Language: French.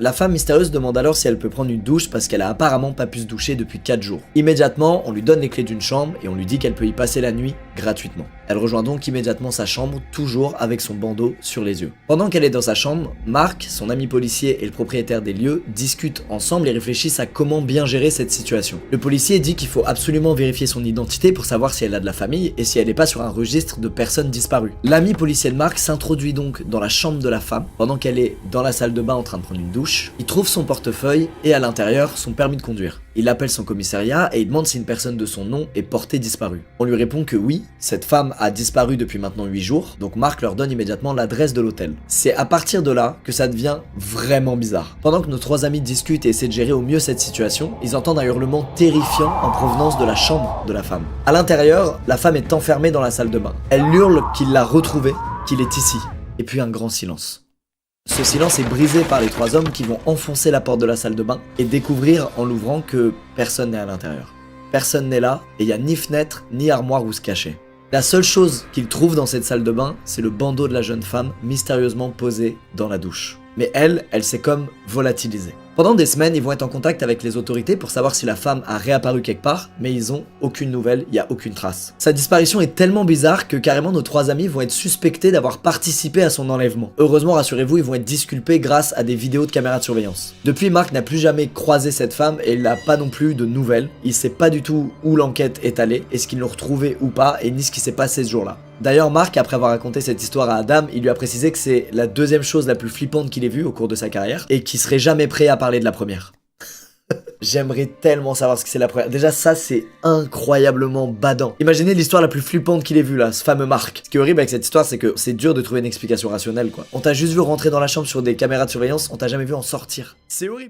La femme mystérieuse demande alors si elle peut prendre une douche parce qu'elle a apparemment pas pu se doucher depuis 4 jours. Immédiatement, on lui donne les clés d'une chambre et on lui dit qu'elle peut y passer la nuit gratuitement. Elle rejoint donc immédiatement sa chambre, toujours avec son bandeau sur les yeux. Pendant qu'elle est dans sa chambre, Mark, son ami policier et le propriétaire des lieux discutent ensemble et réfléchissent à comment bien gérer cette situation. Le policier dit qu'il faut absolument vérifier son identité pour savoir si elle a de la famille et si elle n'est pas sur un registre de personnes disparues. L'ami policier de Mark s'introduit donc dans la chambre de la femme pendant qu'elle est dans la salle de bain en train de prendre une douche. Il trouve son portefeuille et à l'intérieur son permis de conduire. Il appelle son commissariat et il demande si une personne de son nom est portée disparue. On lui répond que oui, cette femme a disparu depuis maintenant 8 jours, donc Mark leur donne immédiatement l'adresse de l'hôtel. C'est à partir de là que ça devient vraiment bizarre. Pendant que nos 3 amis discutent et essaient de gérer au mieux cette situation, ils entendent un hurlement terrifiant en provenance de la chambre de la femme. À l'intérieur, la femme est enfermée dans la salle de bain. Elle hurle qu'il l'a retrouvée, qu'il est ici. Et puis un grand silence. Ce silence est brisé par les 3 hommes qui vont enfoncer la porte de la salle de bain et découvrir en l'ouvrant que personne n'est à l'intérieur. Personne n'est là et il n'y a ni fenêtre ni armoire où se cacher. La seule chose qu'ils trouvent dans cette salle de bain, c'est le bandeau de la jeune femme mystérieusement posé dans la douche. Mais elle s'est comme volatilisée. Pendant des semaines, ils vont être en contact avec les autorités pour savoir si la femme a réapparu quelque part, mais ils ont aucune nouvelle, il n'y a aucune trace. Sa disparition est tellement bizarre que carrément nos 3 amis vont être suspectés d'avoir participé à son enlèvement. Heureusement, rassurez-vous, ils vont être disculpés grâce à des vidéos de caméras de surveillance. Depuis, Mark n'a plus jamais croisé cette femme et il n'a pas non plus de nouvelles. Il sait pas du tout où l'enquête est allée, est-ce qu'ils l'ont retrouvée ou pas, et ni ce qui s'est passé ce jour-là. D'ailleurs, Mark, après avoir raconté cette histoire à Adam, il lui a précisé que c'est la 2e chose la plus flippante qu'il ait vue au cours de sa carrière et qu'il serait jamais prêt à parler de la première. J'aimerais tellement savoir ce que c'est la première. Déjà, ça, c'est incroyablement badant. Imaginez l'histoire la plus flippante qu'il ait vue là, ce fameux Mark. Ce qui est horrible avec cette histoire, c'est que c'est dur de trouver une explication rationnelle, quoi. On t'a juste vu rentrer dans la chambre sur des caméras de surveillance, on t'a jamais vu en sortir. C'est horrible.